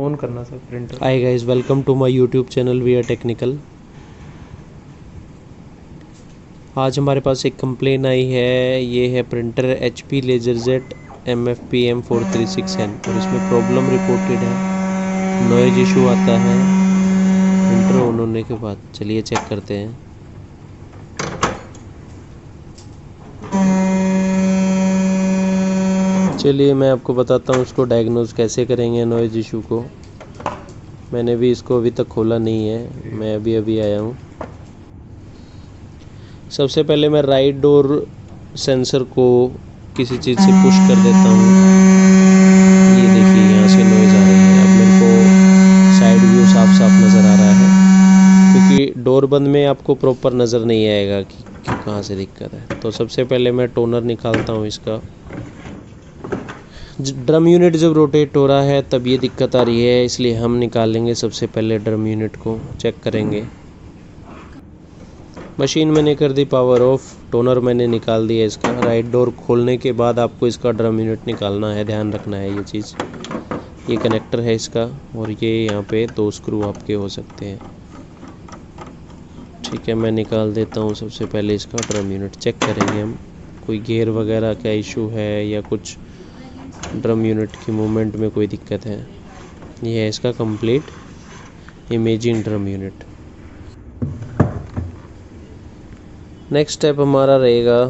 On करना sir printer. Hi guys, welcome to my YouTube channel we are technical. आज हमारे पास एक complain आई है। ये है printer HP LaserJet MFP M436N और इसमें प्रॉब्लम रिपोर्टेड है, नॉइज इशू आता है प्रिंटर ऑन होने के बाद। चलिए चेक करते हैं। चलिए मैं आपको बताता हूँ इसको डायग्नोज कैसे करेंगे नॉइज इशू को। मैंने भी इसको अभी तक खोला नहीं है, मैं अभी आया हूँ। सबसे पहले मैं राइट डोर सेंसर को किसी चीज़ से पुश कर देता हूँ। ये देखिए यहाँ से नॉइज़ आ रही है। अब मेरे को साइड व्यू साफ साफ नज़र आ रहा है, क्योंकि डोर बंद में आपको प्रॉपर नज़र नहीं आएगा कि कहाँ से दिक्कत है। तो सबसे पहले मैं टोनर निकालता हूँ इसका। ड्रम यूनिट जब रोटेट हो रहा है तब ये दिक्कत आ रही है, इसलिए हम निकालेंगे सबसे पहले ड्रम यूनिट को, चेक करेंगे। मशीन मैंने कर दी पावर ऑफ, टोनर मैंने निकाल दिया इसका। राइट डोर खोलने के बाद आपको इसका ड्रम यूनिट निकालना है, ध्यान रखना है ये चीज़। ये कनेक्टर है इसका और ये यहाँ पे 2 स्क्रू आपके हो सकते हैं। ठीक है, मैं निकाल देता हूँ। सबसे पहले इसका ड्रम यूनिट चेक करेंगे हम, कोई गियर वगैरह का इशू है या कुछ ड्रम यूनिट की मूवमेंट में कोई दिक्कत है। ये है इसका complete imaging drum unit. Next step हमारा रहेगा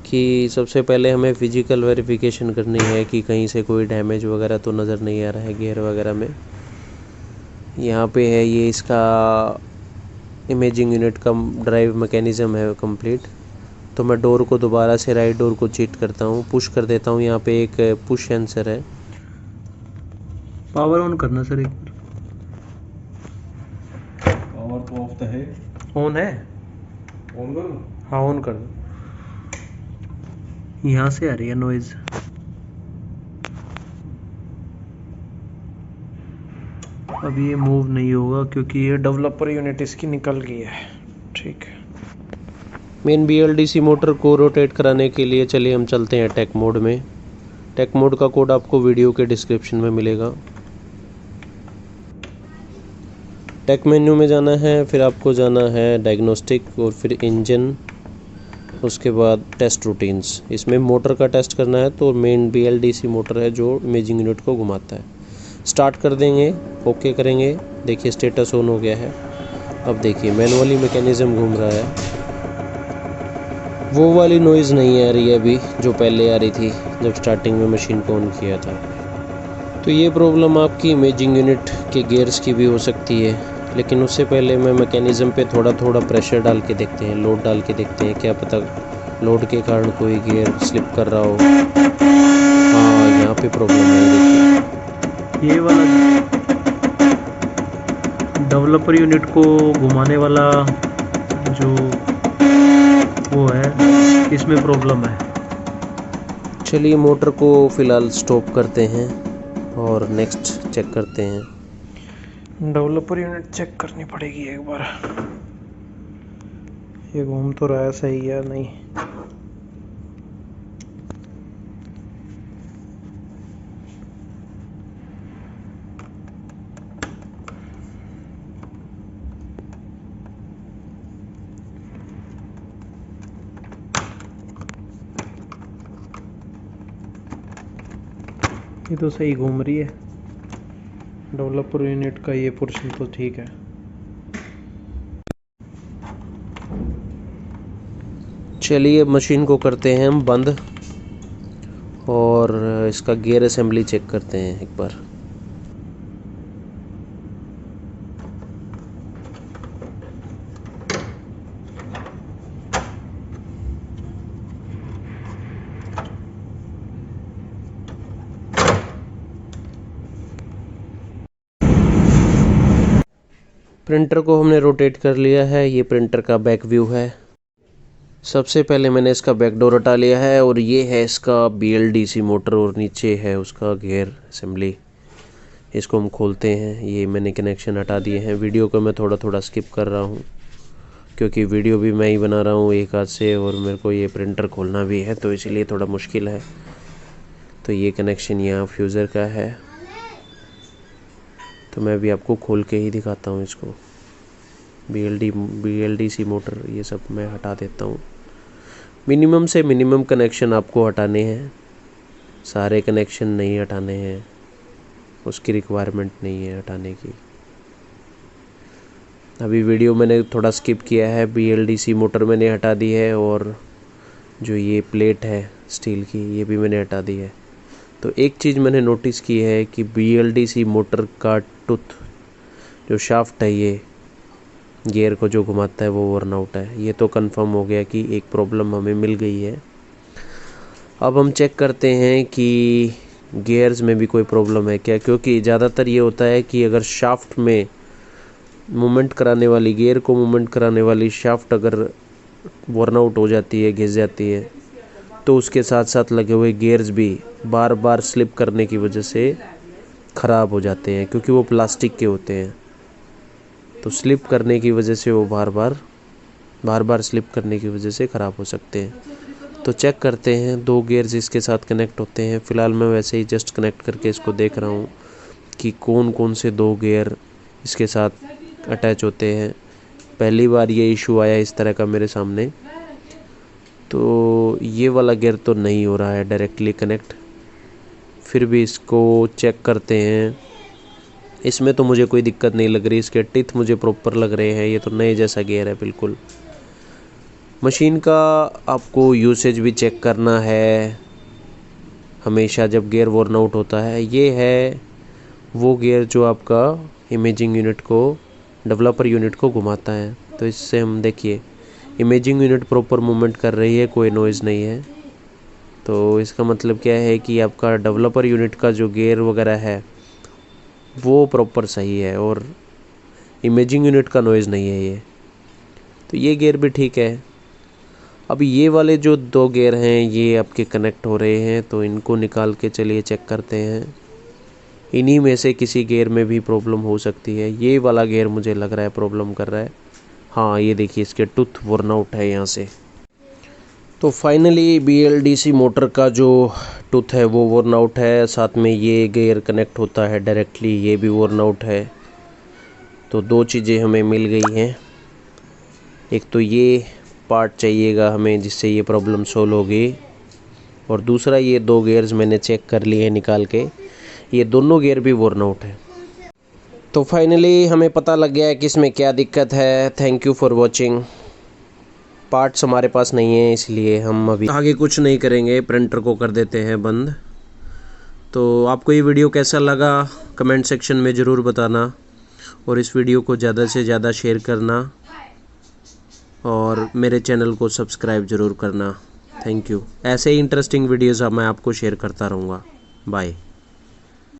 कि सबसे पहले हमें फिजिकल वेरिफिकेशन करनी है कि कहीं से कोई डैमेज वगैरह तो नज़र नहीं आ रहा है गियर वगैरह में। यहाँ पे है ये इसका इमेजिंग यूनिट का ड्राइव मैकेनिज़्म है कंप्लीट। तो मैं डोर को दोबारा से राइट डोर को चीट करता हूँ, पुश कर देता हूँ। यहाँ पे एक पुश सेंसर है। पावर ऑन करना सर एक बार। पावर तो ऑफ है। ऑन है? ऑन करो। हाँ ऑन कर दो। यहाँ से आ रही है नॉइज़। अभी ये मूव नहीं होगा क्योंकि ये डेवलपर यूनिट इसकी निकल गई है। ठीक है, मेन BLDC मोटर को रोटेट कराने के लिए चलिए हम चलते हैं टेक मोड में। टेक मोड का कोड आपको वीडियो के डिस्क्रिप्शन में मिलेगा। टेक मेन्यू में जाना है, फिर आपको जाना है डायग्नोस्टिक और फिर इंजन, उसके बाद टेस्ट रूटीन्स। इसमें मोटर का टेस्ट करना है, तो मेन BLDC मोटर है जो इमेजिंग यूनिट को घुमाता है। स्टार्ट कर देंगे, ओके करेंगे। देखिए स्टेटस ऑन हो गया है। अब देखिए मैनुअली मैकेनिज़्म घूम रहा है। वो वाली नॉइज़ नहीं आ रही है अभी जो पहले आ रही थी जब स्टार्टिंग में मशीन को ऑन किया था। तो ये प्रॉब्लम आपकी इमेजिंग यूनिट के गियर्स की भी हो सकती है, लेकिन उससे पहले मैं मैकेनिज़्म पे थोड़ा प्रेशर डाल के देखते हैं, लोड डाल के देखते हैं, क्या पता लोड के कारण कोई गियर स्लिप कर रहा हो। हाँ, यहाँ पे प्रॉब्लम है। देखिए ये वाला डेवलपर यूनिट को घुमाने वाला जो वो है, इसमें प्रॉब्लम है। चलिए मोटर को फ़िलहाल स्टॉप करते हैं और नेक्स्ट चेक करते हैं। डेवलपर यूनिट चेक करनी पड़ेगी एक बार। ये घूम तो रहा है सही या नहीं। ये तो सही घूम रही है। डेवलपर यूनिट का ये पोर्शन तो ठीक है। चलिए मशीन को करते हैं हम बंद और इसका गियर असेंबली चेक करते हैं एक बार। प्रिंटर को हमने रोटेट कर लिया है। ये प्रिंटर का बैक व्यू है। सबसे पहले मैंने इसका बैक डोर हटा लिया है और ये है इसका BLDC मोटर और नीचे है उसका गियर असेंबली। इसको हम खोलते हैं। ये मैंने कनेक्शन हटा दिए हैं। वीडियो को मैं थोड़ा स्किप कर रहा हूँ। क्योंकि वीडियो भी मैं ही बना रहा हूँ एक हाथ से और मेरे को ये प्रिंटर खोलना भी है, तो इसलिए थोड़ा मुश्किल है। तो ये कनेक्शन यहाँ फ्यूज़र का है, तो मैं भी आपको खोल के ही दिखाता हूँ इसको। BLDC मोटर ये सब मैं हटा देता हूँ। मिनिमम से मिनिमम कनेक्शन आपको हटाने हैं, सारे कनेक्शन नहीं हटाने हैं, उसकी रिक्वायरमेंट नहीं है हटाने की। अभी वीडियो मैंने थोड़ा स्किप किया है। BLDC मोटर मैंने हटा दी है और जो ये प्लेट है स्टील की ये भी मैंने हटा दी है। तो एक चीज़ मैंने नोटिस की है कि BLDC मोटर का टूथ जो शाफ्ट है ये गियर को जो घुमाता है वो वर्न आउट है। ये तो कंफर्म हो गया कि एक प्रॉब्लम हमें मिल गई है। अब हम चेक करते हैं कि गियर्स में भी कोई प्रॉब्लम है क्या, क्योंकि ज़्यादातर ये होता है कि अगर शाफ्ट में मूवमेंट कराने वाली गियर को मूवमेंट कराने वाली शाफ्ट अगर वर्न आउट हो जाती है, घिस जाती है, तो उसके साथ साथ लगे हुए गियर्स भी बार बार स्लिप करने की वजह से ख़राब हो जाते हैं, क्योंकि वो प्लास्टिक के होते हैं। तो स्लिप करने की वजह से वो बार बार स्लिप करने की वजह से ख़राब हो सकते हैं। तो चेक करते हैं, 2 गियर्स इसके साथ कनेक्ट होते हैं। फ़िलहाल मैं वैसे ही जस्ट कनेक्ट करके इसको देख रहा हूँ कि कौन कौन से 2 गियर इसके साथ अटैच होते हैं। पहली बार ये इशू आया इस तरह का मेरे सामने। तो ये वाला गियर तो नहीं हो रहा है डायरेक्टली कनेक्ट, फिर भी इसको चेक करते हैं। इसमें तो मुझे कोई दिक्कत नहीं लग रही, इसके टिथ मुझे प्रॉपर लग रहे हैं। ये तो नए जैसा गियर है बिल्कुल। मशीन का आपको यूसेज भी चेक करना है हमेशा जब गियर वर्न आउट होता है। ये है वो गियर जो आपका इमेजिंग यूनिट को, डेवलपर यूनिट को घुमाता है। तो इससे हम देखिए इमेजिंग यूनिट प्रॉपर मूवमेंट कर रही है, कोई नॉइज़ नहीं है। तो इसका मतलब क्या है कि आपका डेवलपर यूनिट का जो गियर वगैरह है वो प्रॉपर सही है और इमेजिंग यूनिट का नॉइज़ नहीं है ये। तो ये गियर भी ठीक है। अब ये वाले जो 2 गियर हैं ये आपके कनेक्ट हो रहे हैं, तो इनको निकाल के चलिए चेक करते हैं। इन्हीं में से किसी गियर में भी प्रॉब्लम हो सकती है। ये वाला गियर मुझे लग रहा है प्रॉब्लम कर रहा है। हाँ, ये देखिए इसके टूथ वर्न आउट है यहाँ से। तो फाइनली BLDC मोटर का जो टूथ है वो वर्न आउट है, साथ में ये गियर कनेक्ट होता है डायरेक्टली, ये भी वर्न आउट है। तो 2 चीज़ें हमें मिल गई हैं। एक तो ये पार्ट चाहिएगा हमें जिससे ये प्रॉब्लम सॉल्व होगी, और दूसरा ये 2 गियर्स मैंने चेक कर लिए हैं निकाल के, ये दोनों गियर भी वर्न आउट है। तो फाइनली हमें पता लग गया है कि इसमें क्या दिक्कत है। Thank you for watching. Parts हमारे पास नहीं है इसलिए हम अभी आगे कुछ नहीं करेंगे, प्रिंटर को कर देते हैं बंद। तो आपको ये वीडियो कैसा लगा कमेंट सेक्शन में ज़रूर बताना, और इस वीडियो को ज़्यादा से ज़्यादा शेयर करना और मेरे चैनल को सब्सक्राइब ज़रूर करना। Thank you. ऐसे ही इंटरेस्टिंग वीडियोज़ मैं आपको शेयर करता रहूँगा। बाय।